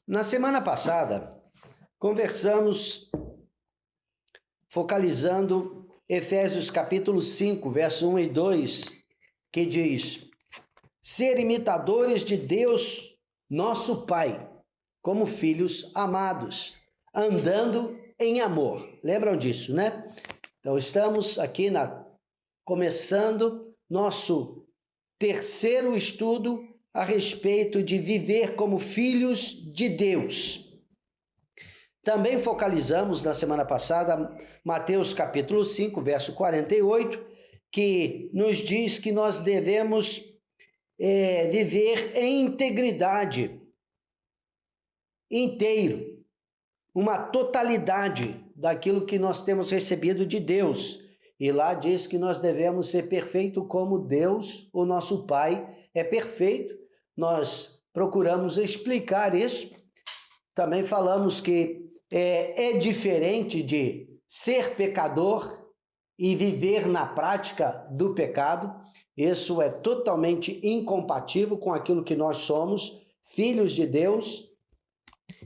Na semana passada, conversamos focalizando Efésios capítulo 5, verso 1 e 2, que diz: ser imitadores de Deus, nosso Pai, como filhos amados, andando em amor. Lembram disso, né? Então, estamos aqui começando nosso terceiro estudo a respeito de viver como filhos de Deus. Também focalizamos na semana passada Mateus capítulo 5, verso 48, que nos diz que nós devemos viver em integridade, inteiro, uma totalidade daquilo que nós temos recebido de Deus. E lá diz que nós devemos ser perfeito como Deus, o nosso Pai, é perfeito. Nós procuramos explicar isso. Também falamos que é diferente de ser pecador e viver na prática do pecado. Isso é totalmente incompatível com aquilo que nós somos, filhos de Deus,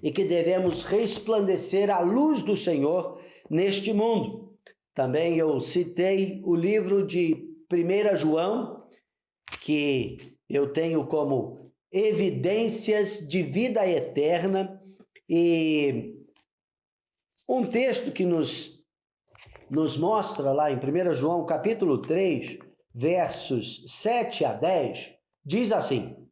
e que devemos resplandecer a luz do Senhor neste mundo. Também eu citei o livro de 1 João, que eu tenho como evidências de vida eterna, e um texto que nos mostra lá em 1 João capítulo 3, versos 7 a 10, diz assim: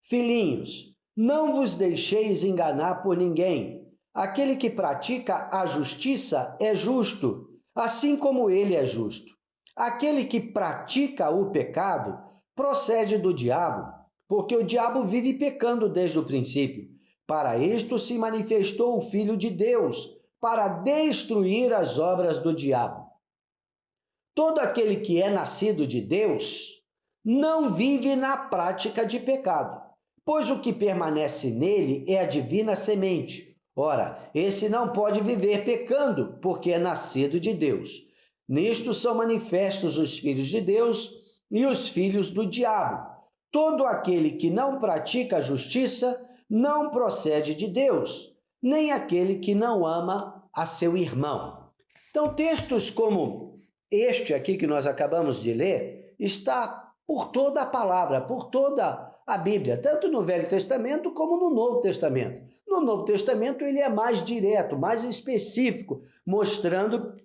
filhinhos, não vos deixeis enganar por ninguém. Aquele que pratica a justiça é justo, assim como ele é justo. Aquele que pratica o pecado procede do diabo, porque o diabo vive pecando desde o princípio. Para isto se manifestou o Filho de Deus, para destruir as obras do diabo. Todo aquele que é nascido de Deus não vive na prática de pecado, pois o que permanece nele é a divina semente. Ora, esse não pode viver pecando, porque é nascido de Deus. Nisto são manifestos os filhos de Deus e os filhos do diabo. Todo aquele que não pratica a justiça não procede de Deus, nem aquele que não ama a seu irmão. Então, textos como este aqui que nós acabamos de ler está por toda a palavra, por toda a Bíblia, tanto no Velho Testamento como no Novo Testamento. No Novo Testamento ele é mais direto, mais específico, mostrando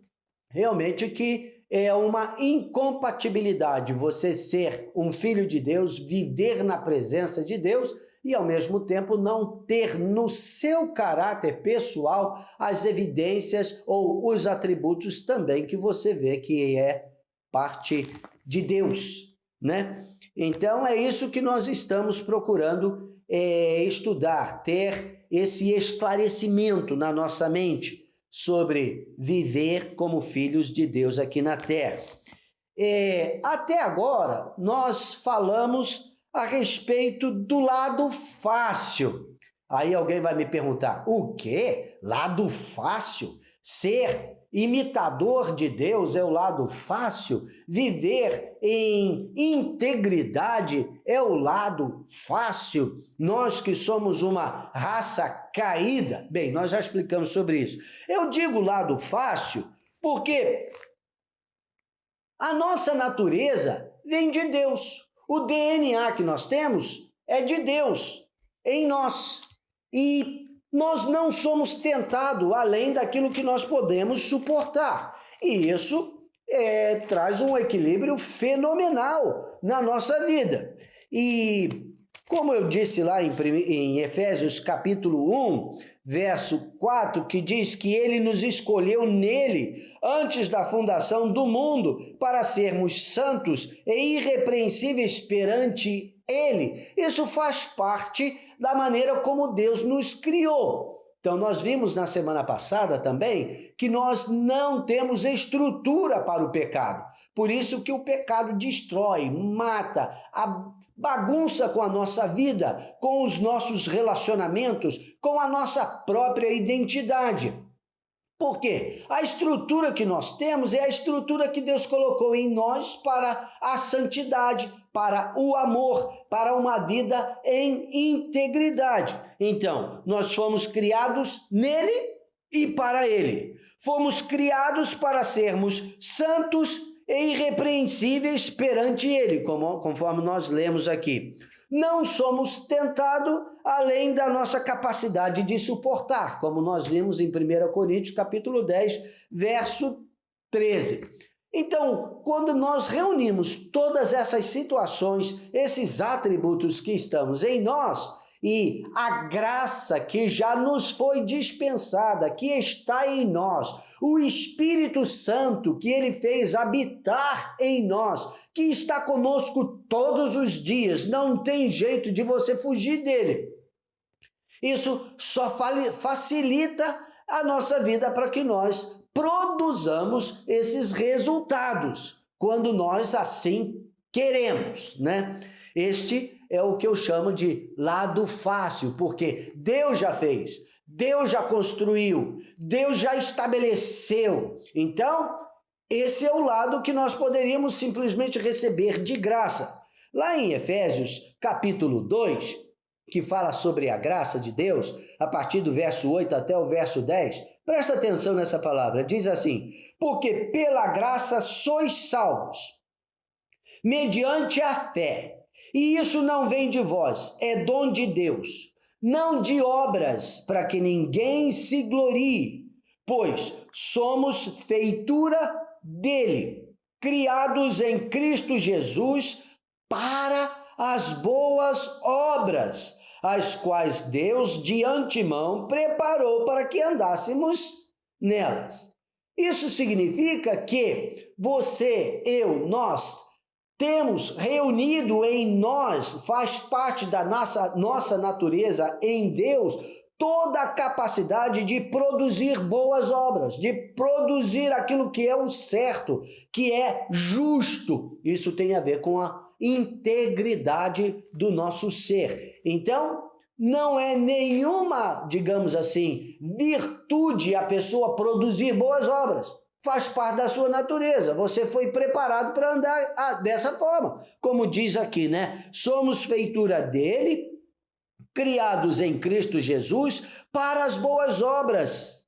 realmente que é uma incompatibilidade você ser um filho de Deus, viver na presença de Deus e ao mesmo tempo não ter no seu caráter pessoal as evidências ou os atributos também que você vê que é parte de Deus, né? Então é isso que nós estamos procurando estudar, ter esse esclarecimento na nossa mente sobre viver como filhos de Deus aqui na terra. Até agora, nós falamos a respeito do lado fácil. Aí alguém vai me perguntar, o quê? Lado fácil? Ser imitador de Deus é o lado fácil? Viver em integridade é o lado fácil? Nós que somos uma raça caída, bem, nós já explicamos sobre isso. Eu digo lado fácil porque a nossa natureza vem de Deus. O DNA que nós temos é de Deus em nós. E nós não somos tentados além daquilo que nós podemos suportar. E isso traz um equilíbrio fenomenal na nossa vida. E como eu disse lá em Efésios capítulo 1, verso 4, que diz que ele nos escolheu nele antes da fundação do mundo para sermos santos e irrepreensíveis perante ele. Isso faz parte da maneira como Deus nos criou. Então, nós vimos na semana passada também que nós não temos estrutura para o pecado. Por isso que o pecado destrói, mata, bagunça com a nossa vida, com os nossos relacionamentos, com a nossa própria identidade. Por quê? A estrutura que nós temos é a estrutura que Deus colocou em nós para a santidade, para o amor, para uma vida em integridade. Então, nós fomos criados nele e para ele. Fomos criados para sermos santos e irrepreensíveis perante ele, conforme nós lemos aqui. Não somos tentados além da nossa capacidade de suportar, como nós vimos em 1 Coríntios, capítulo 10, verso 13. Então, quando nós reunimos todas essas situações, esses atributos que estamos em nós, e a graça que já nos foi dispensada, que está em nós, o Espírito Santo que ele fez habitar em nós, que está conosco todos os dias, não tem jeito de você fugir dele. Isso só facilita a nossa vida para que nós produzamos esses resultados, quando nós assim queremos, né? Este é o que eu chamo de lado fácil, porque Deus já fez, Deus já construiu, Deus já estabeleceu. Então, esse é o lado que nós poderíamos simplesmente receber de graça. Lá em Efésios, capítulo 2, que fala sobre a graça de Deus, a partir do verso 8 até o verso 10, presta atenção nessa palavra, diz assim: porque pela graça sois salvos, mediante a fé. E isso não vem de vós, é dom de Deus, não de obras, para que ninguém se glorie, pois somos feitura dele, criados em Cristo Jesus para as boas obras, as quais Deus de antemão preparou para que andássemos nelas. Isso significa que você, eu, nós, temos reunido em nós, faz parte da nossa natureza em Deus, toda a capacidade de produzir boas obras, de produzir aquilo que é o certo, que é justo. Isso tem a ver com a integridade do nosso ser. Então, não é nenhuma, digamos assim, virtude a pessoa produzir boas obras. Faz parte da sua natureza. Você foi preparado para andar dessa forma. Como diz aqui, né? Somos feitura dele, criados em Cristo Jesus para as boas obras,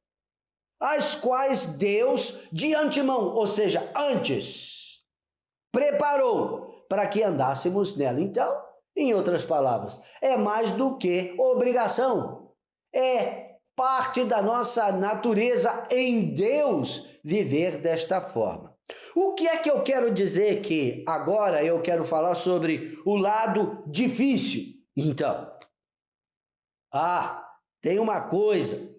as quais Deus de antemão, ou seja, antes, preparou para que andássemos nela. Então, em outras palavras, é mais do que obrigação. É parte da nossa natureza em Deus viver desta forma. O que é que eu quero dizer que agora eu quero falar sobre o lado difícil? Então, tem uma coisa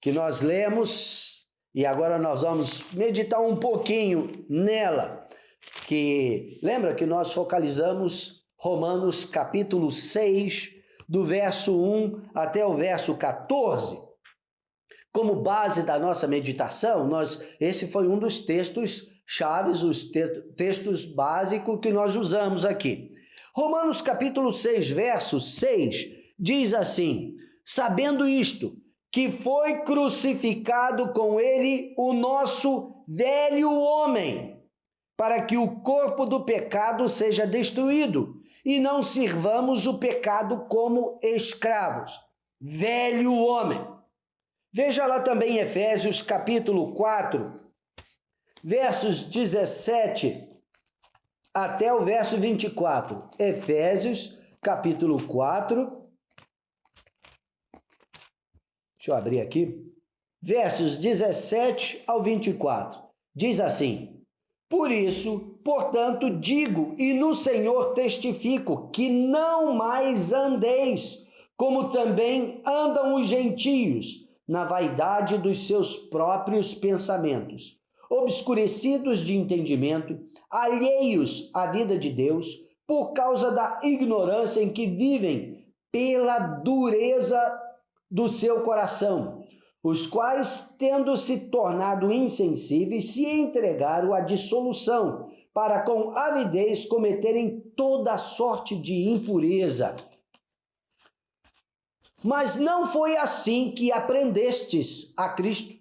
que nós lemos e agora nós vamos meditar um pouquinho nela, que lembra que nós focalizamos Romanos capítulo 6, do verso 1 até o verso 14. Como base da nossa meditação, esse foi um dos textos chaves, os textos básicos que nós usamos aqui. Romanos capítulo 6, verso 6, diz assim: sabendo isto, que foi crucificado com ele o nosso velho homem, para que o corpo do pecado seja destruído, e não sirvamos o pecado como escravos. Velho homem. Veja lá também Efésios capítulo 4, versos 17 até o verso 24. Efésios capítulo 4, deixa eu abrir aqui, versos 17 ao 24. Diz assim: por isso, portanto, digo e no Senhor testifico que não mais andeis como também andam os gentios, na vaidade dos seus próprios pensamentos, obscurecidos de entendimento, alheios à vida de Deus, por causa da ignorância em que vivem, pela dureza do seu coração, os quais, tendo se tornado insensíveis, se entregaram à dissolução, para com avidez cometerem toda sorte de impureza. Mas não foi assim que aprendestes a Cristo,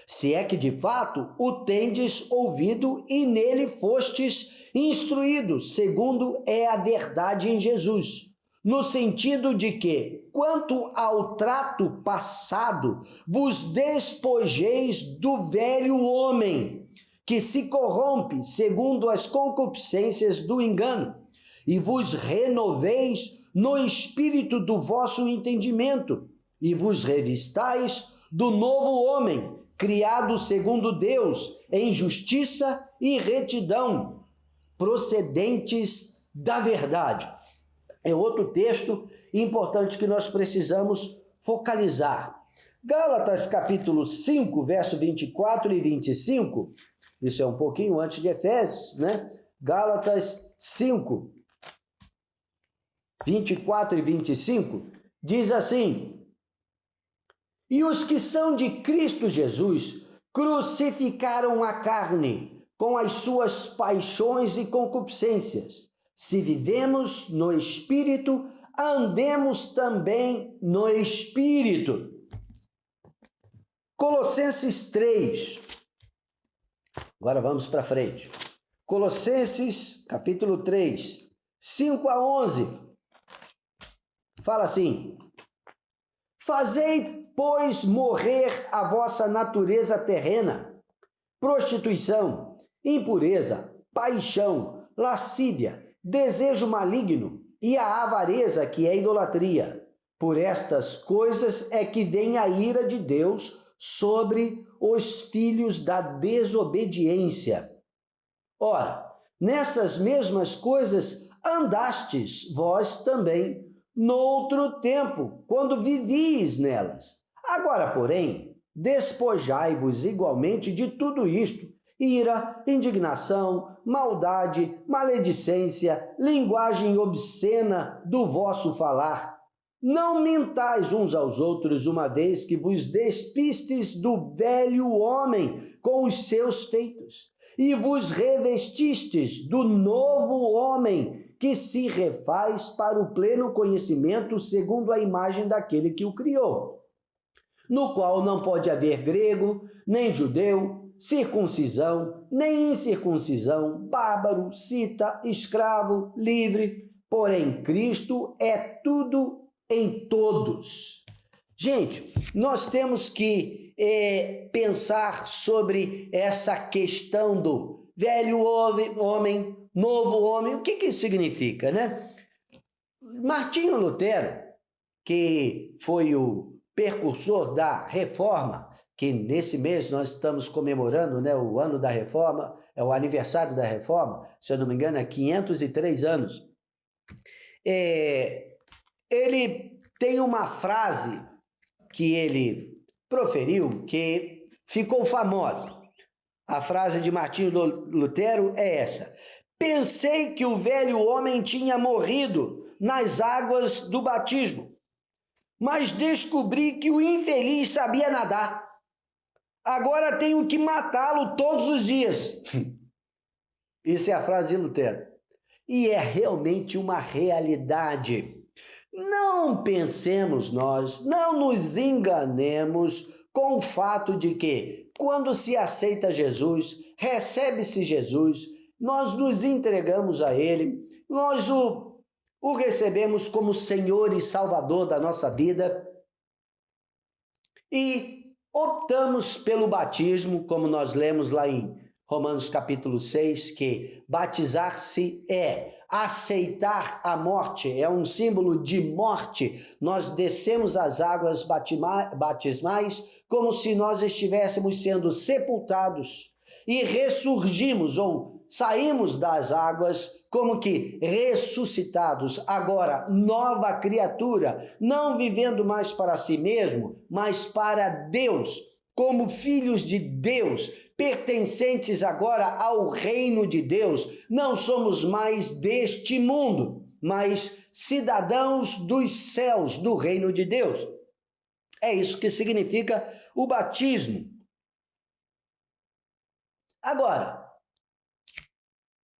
se é que de fato o tendes ouvido e nele fostes instruídos, segundo é a verdade em Jesus, no sentido de que, quanto ao trato passado, vos despojeis do velho homem, que se corrompe segundo as concupiscências do engano, e vos renoveis no espírito do vosso entendimento, e vos revistais do novo homem, criado segundo Deus, em justiça e retidão, procedentes da verdade. É outro texto importante que nós precisamos focalizar. Gálatas capítulo 5, verso 24 e 25, isso é um pouquinho antes de Efésios, né? Gálatas 5, 24 e 25, diz assim: e os que são de Cristo Jesus crucificaram a carne com as suas paixões e concupiscências. Se vivemos no Espírito, andemos também no Espírito. Colossenses 3. Agora vamos para frente. Colossenses capítulo 3, 5 a 11. Fala assim: fazei, pois, morrer a vossa natureza terrena, prostituição, impureza, paixão, lascívia, desejo maligno e a avareza, que é idolatria. Por estas coisas é que vem a ira de Deus sobre os filhos da desobediência. Ora, nessas mesmas coisas andastes vós também, noutro tempo, quando vivíeis nelas. Agora, porém, despojai-vos igualmente de tudo isto: ira, indignação, maldade, maledicência, linguagem obscena do vosso falar. Não mentais uns aos outros, uma vez que vos despistes do velho homem com os seus feitos, e vos revestistes do novo homem, que se refaz para o pleno conhecimento segundo a imagem daquele que o criou, no qual não pode haver grego, nem judeu, circuncisão, nem incircuncisão, bárbaro, cita, escravo, livre, porém Cristo é tudo em todos. Gente, nós temos que pensar sobre essa questão do velho homem, novo homem. O que isso significa, né? Martinho Lutero, que foi o precursor da Reforma, que nesse mês nós estamos comemorando, né, o ano da Reforma, é o aniversário da Reforma, se eu não me engano, é 503 anos. Ele tem uma frase que ele proferiu que ficou famosa. A frase de Martinho Lutero é essa: pensei que o velho homem tinha morrido nas águas do batismo, mas descobri que o infeliz sabia nadar. Agora tenho que matá-lo todos os dias. Isso é a frase de Lutero. E é realmente uma realidade. Não pensemos nós, não nos enganemos com o fato de que, quando se aceita Jesus, recebe-se Jesus, nós nos entregamos a Ele, nós o recebemos como Senhor e Salvador da nossa vida e optamos pelo batismo, como nós lemos lá em Romanos capítulo 6, que batizar-se é aceitar a morte, é um símbolo de morte. Nós descemos as águas batismais como se nós estivéssemos sendo sepultados e ressurgimos ou saímos das águas como que ressuscitados, agora nova criatura, não vivendo mais para si mesmo, mas para Deus, como filhos de Deus, pertencentes agora ao reino de Deus. Não somos mais deste mundo, mas cidadãos dos céus, do reino de Deus. É isso que significa o batismo. Agora,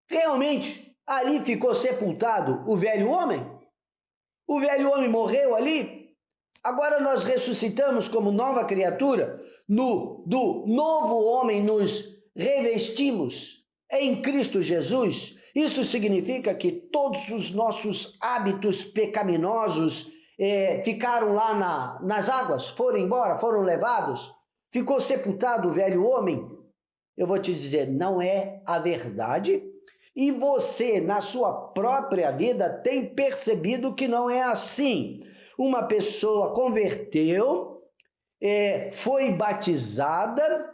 realmente ali ficou sepultado o velho homem? O velho homem morreu ali? Agora nós ressuscitamos como nova criatura, do novo homem nos revestimos em Cristo Jesus Isso significa que todos os nossos hábitos pecaminosos ficaram lá nas águas, foram embora, foram levados, ficou sepultado o velho homem? Eu vou te dizer, não é a verdade. E você, na sua própria vida, tem percebido que não é assim. Uma pessoa converteu, foi batizada,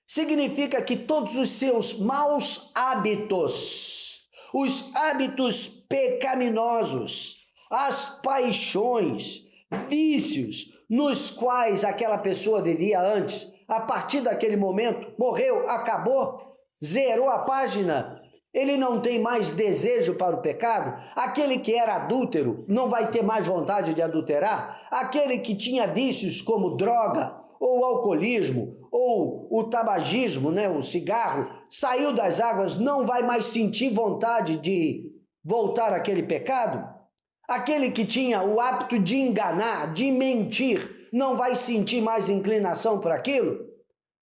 significa que todos os seus maus hábitos, os hábitos pecaminosos, as paixões, vícios nos quais aquela pessoa vivia antes, a partir daquele momento, morreu, acabou, zerou a página, ele não tem mais desejo para o pecado. Aquele que era adúltero não vai ter mais vontade de adulterar. Aquele que tinha vícios como droga, ou alcoolismo, ou o tabagismo, o cigarro, saiu das águas, não vai mais sentir vontade de voltar àquele pecado. Aquele que tinha o hábito de enganar, de mentir, não vai sentir mais inclinação por aquilo?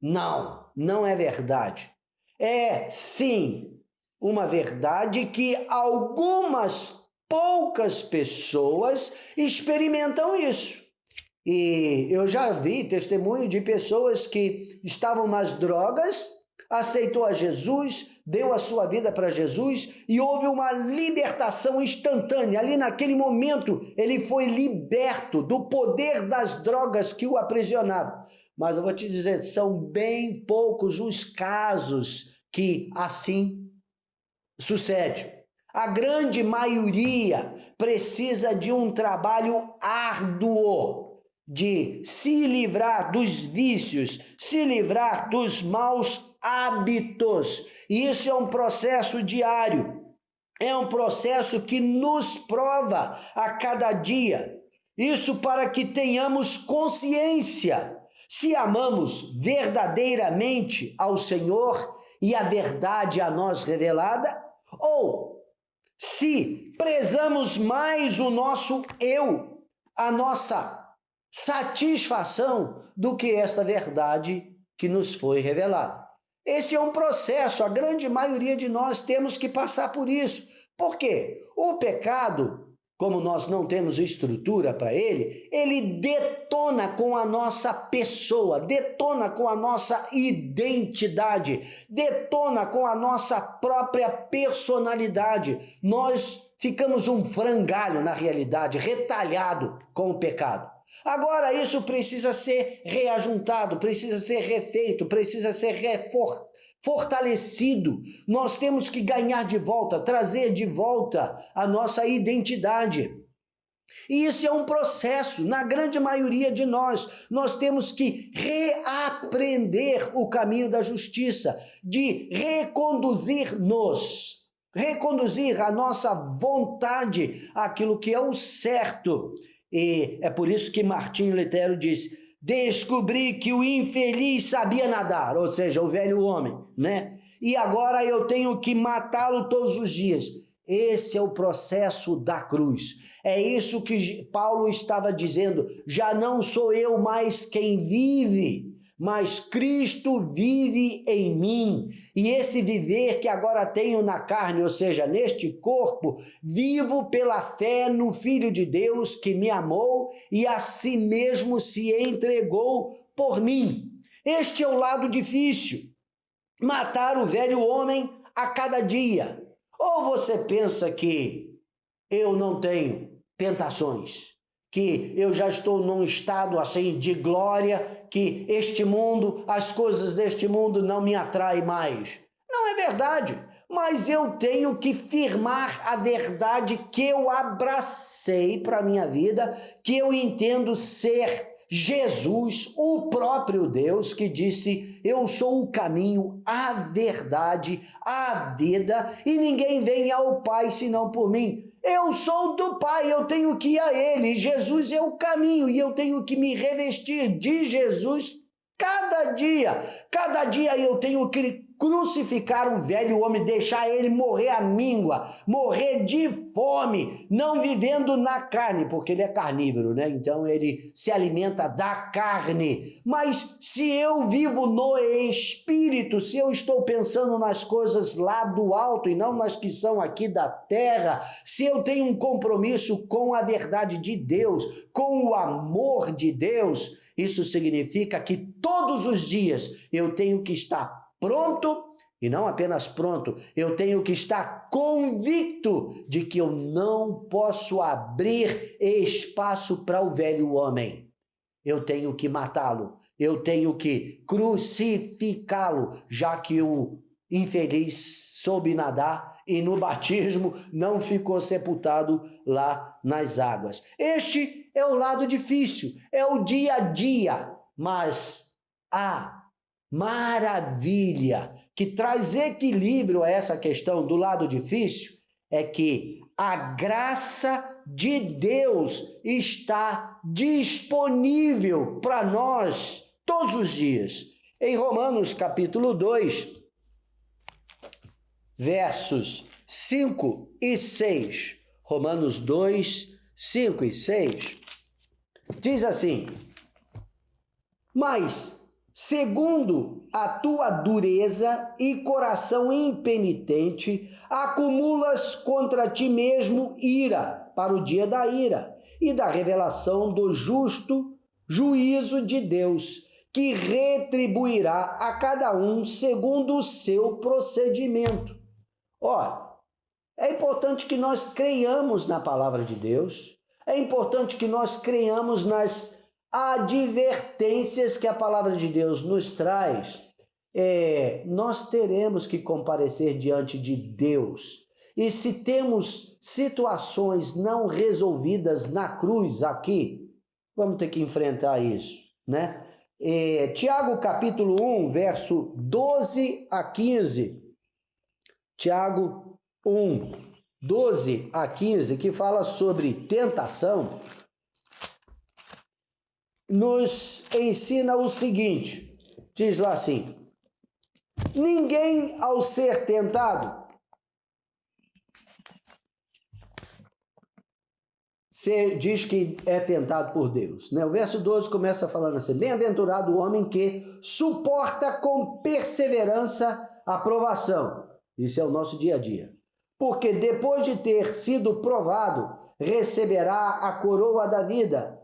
Não, não é verdade. É sim uma verdade que algumas poucas pessoas experimentam isso. E eu já vi testemunho de pessoas que estavam nas drogas, aceitou a Jesus, deu a sua vida para Jesus e houve uma libertação instantânea. Ali naquele momento ele foi liberto do poder das drogas que o aprisionavam. Mas eu vou te dizer, são bem poucos os casos que assim sucede. A grande maioria precisa de um trabalho árduo de se livrar dos vícios, se livrar dos maus hábitos. E isso é um processo diário, é um processo que nos prova a cada dia. Isso para que tenhamos consciência se amamos verdadeiramente ao Senhor e a verdade a nós revelada, ou se prezamos mais o nosso eu, a nossa satisfação do que esta verdade que nos foi revelada. Esse é um processo, a grande maioria de nós temos que passar por isso. Por quê? O pecado, como nós não temos estrutura para ele detona com a nossa pessoa, detona com a nossa identidade, detona com a nossa própria personalidade. Nós ficamos um frangalho na realidade, retalhado com o pecado. Agora isso precisa ser reajuntado, precisa ser refeito, precisa ser fortalecido. Nós temos que ganhar de volta, trazer de volta a nossa identidade. E isso é um processo, na grande maioria de nós. Nós temos que reaprender o caminho da justiça, de reconduzir a nossa vontade àquilo que é o certo. E é por isso que Martinho Lutero diz: descobri que o infeliz sabia nadar, ou seja, o velho homem, E agora eu tenho que matá-lo todos os dias. Esse é o processo da cruz. É isso que Paulo estava dizendo. Já não sou eu mais quem vive, mas Cristo vive em mim. E esse viver que agora tenho na carne, ou seja, neste corpo, vivo pela fé no Filho de Deus que me amou e a si mesmo se entregou por mim. Este é o lado difícil. Matar o velho homem a cada dia. Ou você pensa que eu não tenho tentações, que eu já estou num estado assim de glória, que este mundo, as coisas deste mundo não me atraem mais? Não é verdade, mas eu tenho que firmar a verdade que eu abracei para a minha vida, que eu entendo ser Jesus, o próprio Deus, que disse: eu sou o caminho, a verdade, a vida, e ninguém vem ao Pai senão por mim. Eu sou do Pai, eu tenho que ir a Ele. Jesus é o caminho e eu tenho que me revestir de Jesus cada dia. Cada dia eu tenho que crucificar o velho homem, deixar ele morrer à míngua, morrer de fome, não vivendo na carne, porque ele é carnívoro, né? Então ele se alimenta da carne. Mas se eu vivo no espírito, se eu estou pensando nas coisas lá do alto e não nas que são aqui da terra, se eu tenho um compromisso com a verdade de Deus, com o amor de Deus, isso significa que todos os dias eu tenho que estar pronto, e não apenas pronto, eu tenho que estar convicto de que eu não posso abrir espaço para o velho homem. Eu tenho que matá-lo, eu tenho que crucificá-lo, já que o infeliz soube nadar e no batismo não ficou sepultado lá nas águas. Este é o lado difícil, é o dia a dia, mas a maravilha que traz equilíbrio a essa questão do lado difícil é que a graça de Deus está disponível para nós todos os dias. Em Romanos capítulo 2, versos 5 e 6, Romanos 2, 5 e 6, diz assim: mas, segundo a tua dureza e coração impenitente, acumulas contra ti mesmo ira para o dia da ira e da revelação do justo juízo de Deus, que retribuirá a cada um segundo o seu procedimento. Ó, é importante que nós creiamos na palavra de Deus, é importante que nós creiamos nas advertências que a palavra de Deus nos traz. Nós teremos que comparecer diante de Deus. E se temos situações não resolvidas na cruz aqui, vamos ter que enfrentar isso, né? Tiago capítulo 1, verso 12 a 15. Tiago 1, 12 a 15, que fala sobre tentação, nos ensina o seguinte, diz lá assim: ninguém ao ser tentado diz que é tentado por Deus, né? O verso 12 começa falando assim: bem-aventurado o homem que suporta com perseverança a provação. Isso é o nosso dia a dia. Porque depois de ter sido provado, receberá a coroa da vida,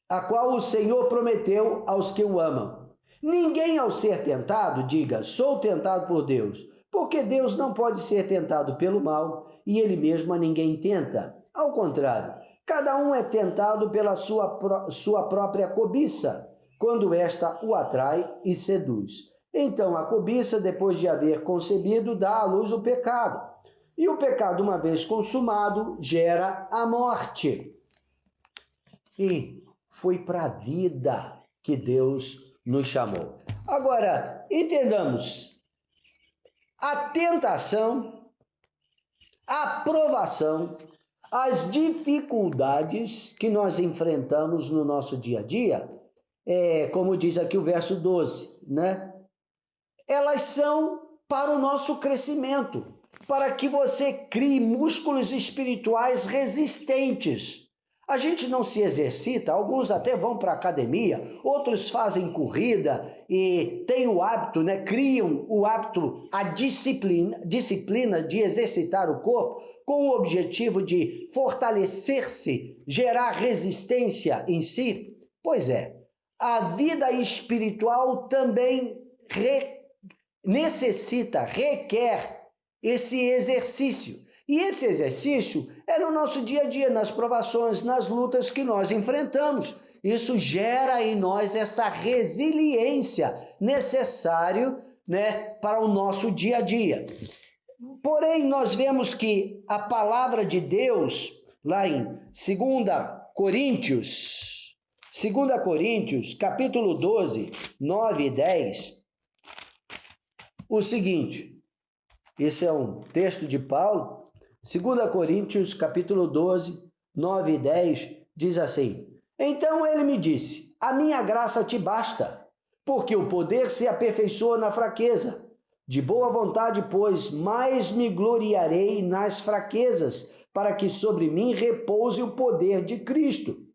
a qual o Senhor prometeu aos que o amam. Ninguém ao ser tentado diga, sou tentado por Deus, porque Deus não pode ser tentado pelo mal e ele mesmo a ninguém tenta. Ao contrário, cada um é tentado pela sua própria cobiça, quando esta o atrai e seduz. Então a cobiça, depois de haver concebido, dá à luz o pecado. E o pecado, uma vez consumado, gera a morte. E foi para a vida que Deus nos chamou. Agora, entendamos, a tentação, a provação, as dificuldades que nós enfrentamos no nosso dia a dia, como diz aqui o verso 12, né? Elas são para o nosso crescimento, para que você crie músculos espirituais resistentes. A gente não se exercita, alguns até vão para a academia, outros fazem corrida e têm o hábito, né? Criam o hábito, a disciplina de exercitar o corpo com o objetivo de fortalecer-se, gerar resistência em si. Pois é, a vida espiritual também requer esse exercício. E esse exercício é no nosso dia a dia, nas provações, nas lutas que nós enfrentamos. Isso gera em nós essa resiliência necessária, né, para o nosso dia a dia. Porém, nós vemos que a palavra de Deus, lá em 2 Coríntios, capítulo 12, 9 e 10, o seguinte, esse é um texto de Paulo, 2 Coríntios, capítulo 12, 9 e 10, diz assim: então ele me disse, a minha graça te basta, porque o poder se aperfeiçoa na fraqueza. De boa vontade, pois, mais me gloriarei nas fraquezas, para que sobre mim repouse o poder de Cristo.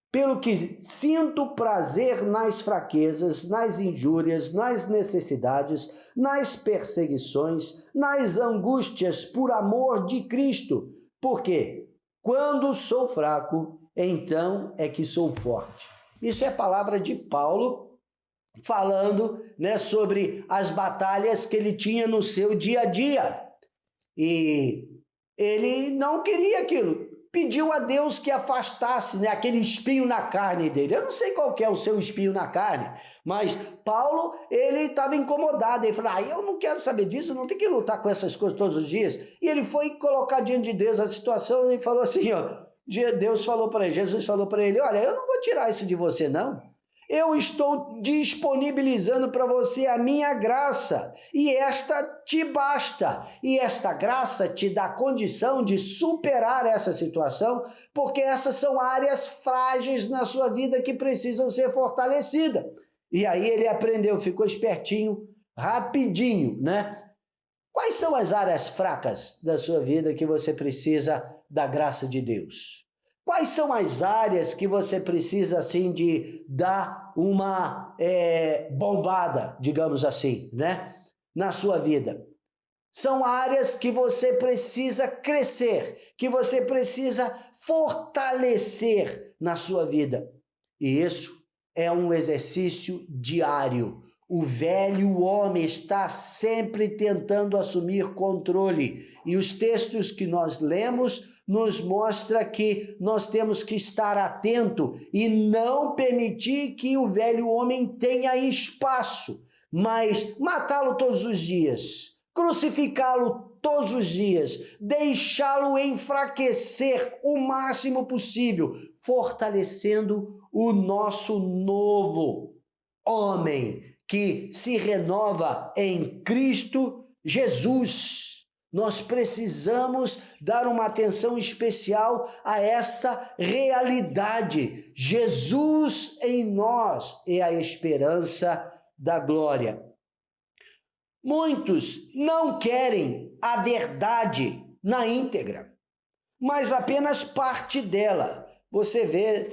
Pelo que sinto prazer nas fraquezas, nas injúrias, nas necessidades, nas perseguições, nas angústias por amor de Cristo. Porque quando sou fraco, então é que sou forte. Isso é a palavra de Paulo falando, né, sobre as batalhas que ele tinha no seu dia a dia. E ele não queria aquilo. Pediu a Deus que afastasse, né, aquele espinho na carne dele. Eu não sei qual que é o seu espinho na carne, mas Paulo, ele estava incomodado. Ele falou, eu não quero saber disso, não tem que lutar com essas coisas todos os dias. E ele foi colocar diante de Deus a situação e falou assim, ó, Deus falou para ele, Jesus falou para ele, olha, eu não vou tirar isso de você, não. Eu estou disponibilizando para você a minha graça, e esta te basta. E esta graça te dá condição de superar essa situação, porque essas são áreas frágeis na sua vida que precisam ser fortalecidas. E aí ele aprendeu, ficou espertinho, rapidinho, né? Quais são as áreas fracas da sua vida que você precisa da graça de Deus? Quais são as áreas que você precisa, assim, de dar uma bombada, digamos assim, né? Na sua vida? São áreas que você precisa crescer, que você precisa fortalecer na sua vida. E isso é um exercício diário. O velho homem está sempre tentando assumir controle. E os textos que nós lemos nos mostra que nós temos que estar atento e não permitir que o velho homem tenha espaço, mas matá-lo todos os dias, crucificá-lo todos os dias, deixá-lo enfraquecer o máximo possível, fortalecendo o nosso novo homem que se renova em Cristo Jesus. Nós precisamos dar uma atenção especial a esta realidade. Jesus em nós é a esperança da glória. Muitos não querem a verdade na íntegra, mas apenas parte dela. Você vê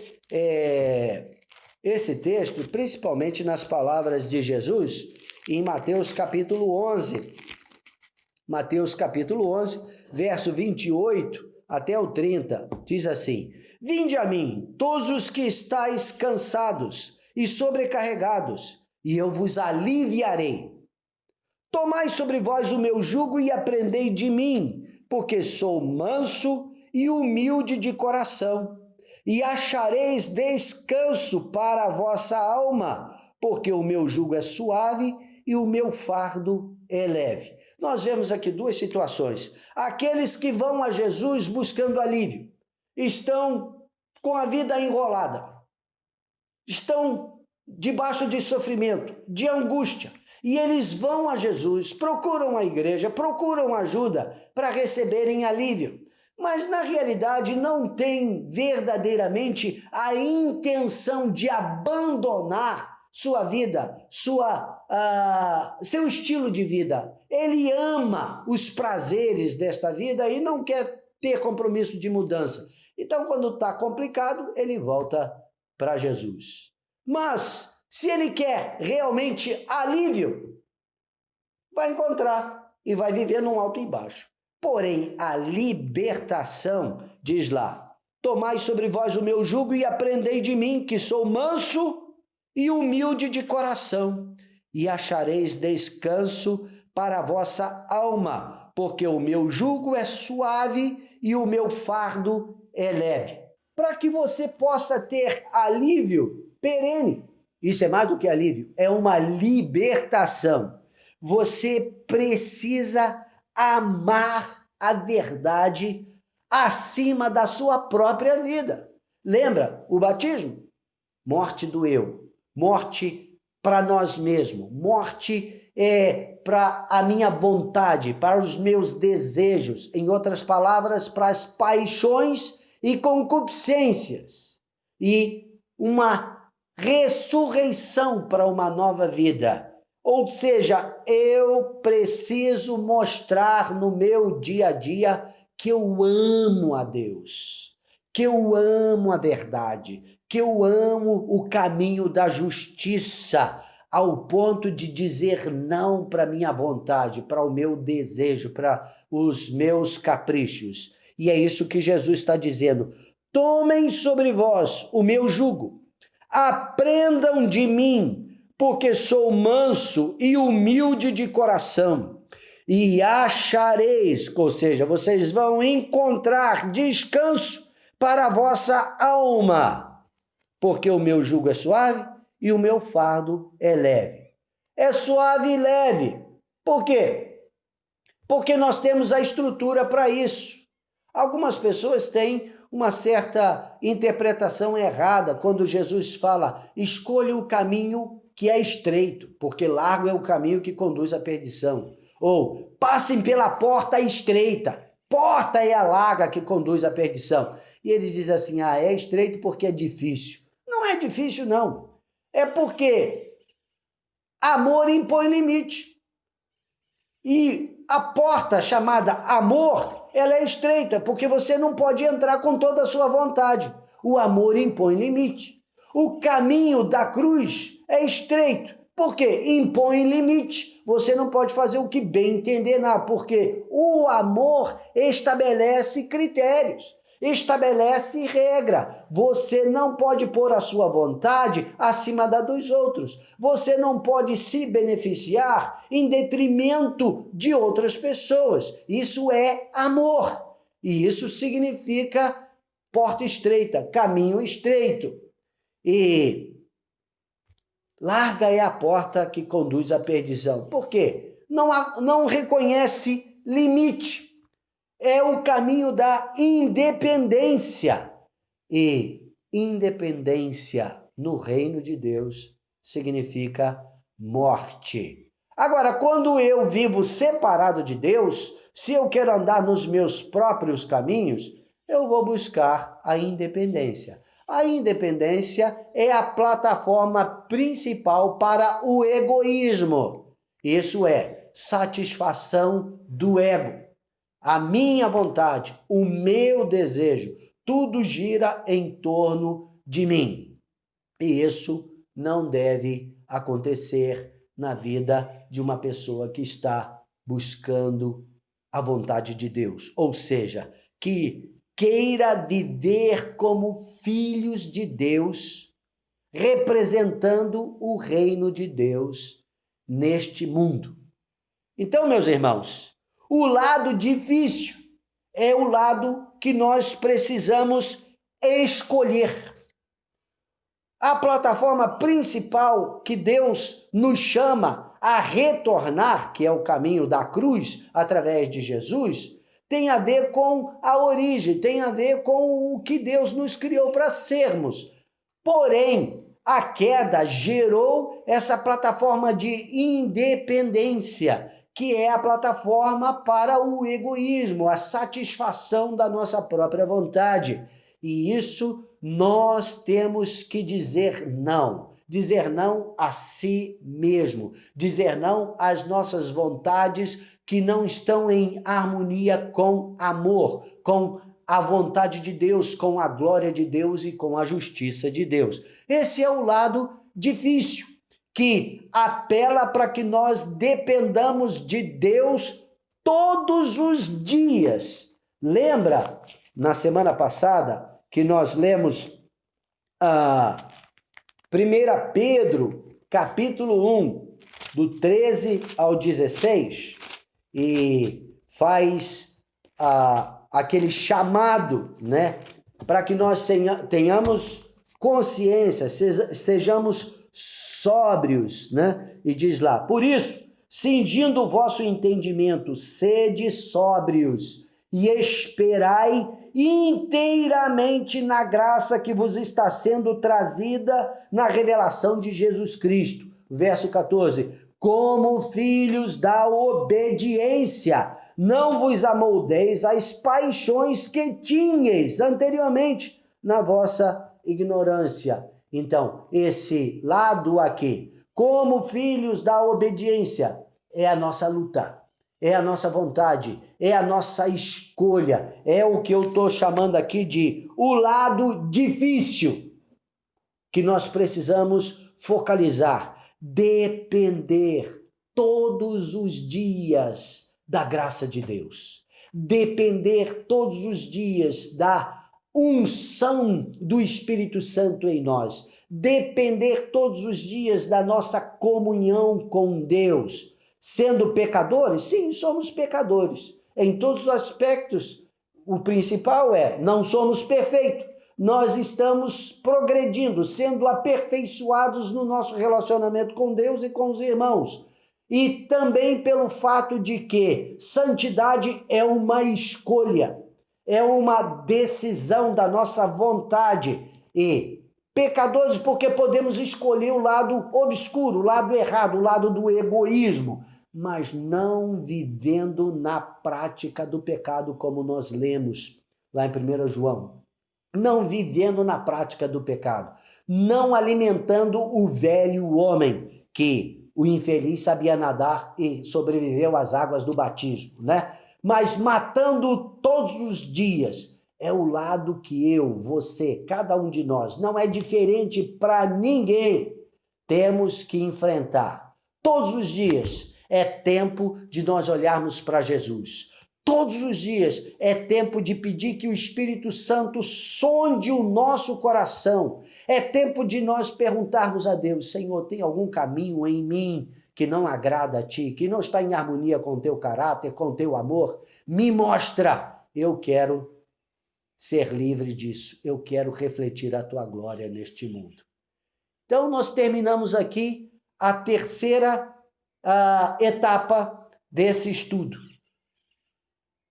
esse texto, principalmente nas palavras de Jesus, em Mateus capítulo 11. Mateus capítulo 11, verso 28 até o 30, diz assim: Vinde a mim, todos os que estáis cansados e sobrecarregados, e eu vos aliviarei. Tomai sobre vós o meu jugo e aprendei de mim, porque sou manso e humilde de coração, e achareis descanso para a vossa alma, porque o meu jugo é suave e o meu fardo é leve. Nós vemos aqui duas situações. Aqueles que vão a Jesus buscando alívio, estão com a vida enrolada, estão debaixo de sofrimento, de angústia, e eles vão a Jesus, procuram a igreja, procuram ajuda para receberem alívio, mas na realidade não têm verdadeiramente a intenção de abandonar sua vida, seu estilo de vida. Ele ama os prazeres desta vida e não quer ter compromisso de mudança. Então, quando está complicado, ele volta para Jesus. Mas, se ele quer realmente alívio, vai encontrar e vai viver num alto e baixo. Porém, a libertação, diz lá, tomai sobre vós o meu jugo e aprendei de mim, que sou manso e humilde de coração, e achareis descanso para a vossa alma, porque o meu jugo é suave e o meu fardo é leve. Para que você possa ter alívio perene. Isso é mais do que alívio, é uma libertação. Você precisa amar a verdade acima da sua própria vida. Lembra o batismo? Morte do eu, morte para nós mesmos, morte para a minha vontade, para os meus desejos, em outras palavras, para as paixões e concupiscências, e uma ressurreição para uma nova vida. Ou seja, eu preciso mostrar no meu dia a dia que eu amo a Deus, que eu amo a verdade, que eu amo o caminho da justiça, ao ponto de dizer não para a minha vontade, para o meu desejo, para os meus caprichos. E é isso que Jesus está dizendo. Tomem sobre vós o meu jugo, aprendam de mim, porque sou manso e humilde de coração, e achareis, ou seja, vocês vão encontrar descanso para a vossa alma, porque o meu jugo é suave e o meu fardo é leve. É suave e leve. Por quê? Porque nós temos a estrutura para isso. Algumas pessoas têm uma certa interpretação errada quando Jesus fala: escolha o caminho que é estreito, porque largo é o caminho que conduz à perdição. Ou passem pela porta estreita, porta é a larga que conduz à perdição. E ele diz assim: ah, é estreito porque é difícil. Não é difícil, não. É porque amor impõe limite. E a porta chamada amor, ela é estreita, porque você não pode entrar com toda a sua vontade. O amor impõe limite. O caminho da cruz é estreito, porque impõe limite. Você não pode fazer o que bem entender, não, porque o amor estabelece critérios, estabelece regra. Você não pode pôr a sua vontade acima da dos outros. Você não pode se beneficiar em detrimento de outras pessoas. Isso é amor. E isso significa porta estreita, caminho estreito. E larga é a porta que conduz à perdição. Por quê? Não reconhece limite. É o caminho da independência. E independência no reino de Deus significa morte. Agora, quando eu vivo separado de Deus, se eu quero andar nos meus próprios caminhos, eu vou buscar a independência. A independência é a plataforma principal para o egoísmo. Isso é satisfação do ego. A minha vontade, o meu desejo, tudo gira em torno de mim. E isso não deve acontecer na vida de uma pessoa que está buscando a vontade de Deus. Ou seja, que queira viver como filhos de Deus, representando o reino de Deus neste mundo. Então, meus irmãos, o lado difícil é o lado que nós precisamos escolher. A plataforma principal que Deus nos chama a retornar, que é o caminho da cruz, através de Jesus, tem a ver com a origem, tem a ver com o que Deus nos criou para sermos. Porém, a queda gerou essa plataforma de independência, que é a plataforma para o egoísmo, a satisfação da nossa própria vontade. E isso nós temos que dizer não a si mesmo, dizer não às nossas vontades que não estão em harmonia com amor, com a vontade de Deus, com a glória de Deus e com a justiça de Deus. Esse é o lado difícil, que apela para que nós dependamos de Deus todos os dias. Lembra, na semana passada, que nós lemos a 1 Pedro, capítulo 1, do 13 ao 16, e faz aquele chamado, né, para que nós tenhamos consciência, sejamos sóbrios, né? E diz lá: por isso, cingindo o vosso entendimento, sede sóbrios e esperai inteiramente na graça que vos está sendo trazida na revelação de Jesus Cristo. Verso 14: como filhos da obediência, não vos amoldeis às paixões que tinhais anteriormente na vossa ignorância. Então, esse lado aqui, como filhos da obediência, é a nossa luta, é a nossa vontade, é a nossa escolha, é o que eu estou chamando aqui de o lado difícil que nós precisamos focalizar, depender todos os dias da graça de Deus, depender todos os dias da unção do Espírito Santo em nós, depender todos os dias da nossa comunhão com Deus. Sendo pecadores? Sim, somos pecadores. Em todos os aspectos, o principal é, não somos perfeitos. Nós estamos progredindo, sendo aperfeiçoados no nosso relacionamento com Deus e com os irmãos. E também pelo fato de que santidade é uma escolha, é uma decisão da nossa vontade. E pecadores porque podemos escolher o lado obscuro, o lado errado, o lado do egoísmo, mas não vivendo na prática do pecado, como nós lemos lá em 1 João. Não vivendo na prática do pecado, não alimentando o velho homem, que o infeliz sabia nadar e sobreviveu às águas do batismo, né? Mas matando todos os dias. É o lado que eu, você, cada um de nós, não é diferente para ninguém, temos que enfrentar. Todos os dias é tempo de nós olharmos para Jesus. Todos os dias é tempo de pedir que o Espírito Santo sonde o nosso coração. É tempo de nós perguntarmos a Deus: Senhor, tem algum caminho em mim que não agrada a Ti, que não está em harmonia com o Teu caráter, com o Teu amor? Me mostra. Eu quero ser livre disso. Eu quero refletir a Tua glória neste mundo. Então, nós terminamos aqui a terceira etapa desse estudo.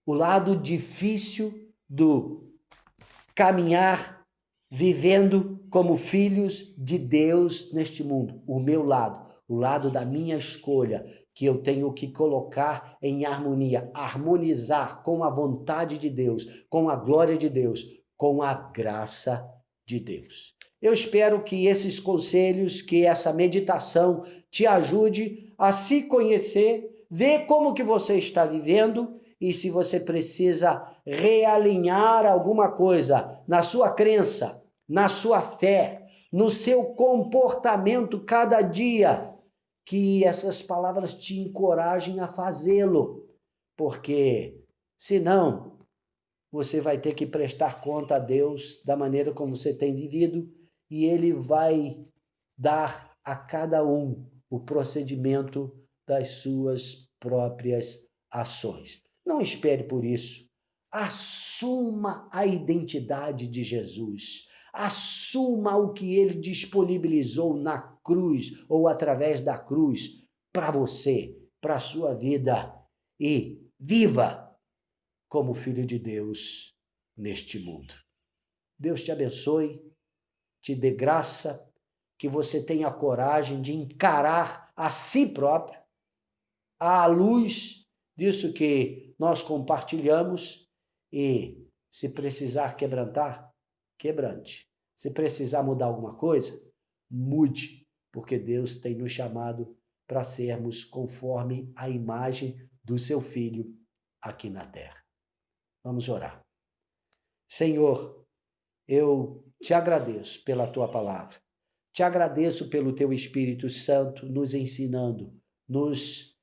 O lado difícil do caminhar vivendo como filhos de Deus neste mundo. O meu lado, o lado da minha escolha, que eu tenho que colocar em harmonia, harmonizar com a vontade de Deus, com a glória de Deus, com a graça de Deus. Eu espero que esses conselhos, que essa meditação te ajude a se conhecer, ver como que você está vivendo e se você precisa realinhar alguma coisa na sua crença, na sua fé, no seu comportamento cada dia, que essas palavras te encorajem a fazê-lo, porque senão você vai ter que prestar conta a Deus da maneira como você tem vivido e Ele vai dar a cada um o procedimento das suas próprias ações. Não espere por isso. Assuma a identidade de Jesus. Assuma o que ele disponibilizou na cruz ou através da cruz para você, para a sua vida. E viva como filho de Deus neste mundo. Deus te abençoe, te dê graça, que você tenha coragem de encarar a si próprio, à luz disso que nós compartilhamos e, se precisar quebrantar, quebrante. Se precisar mudar alguma coisa, mude, porque Deus tem nos chamado para sermos conforme a imagem do seu Filho aqui na terra. Vamos orar. Senhor, eu te agradeço pela tua palavra. Te agradeço pelo teu Espírito Santo nos ensinando, nos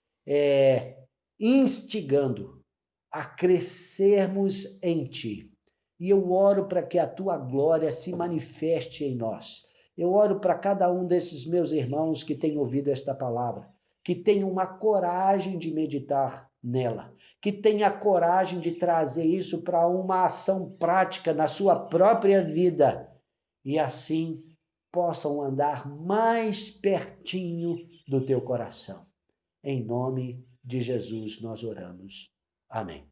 instigando a crescermos em ti. E eu oro para que a tua glória se manifeste em nós. Eu oro para cada um desses meus irmãos que têm ouvido esta palavra, que tenham uma coragem de meditar nela, que tenha coragem de trazer isso para uma ação prática na sua própria vida e assim possam andar mais pertinho do teu coração. Em nome de Jesus nós oramos. Amém.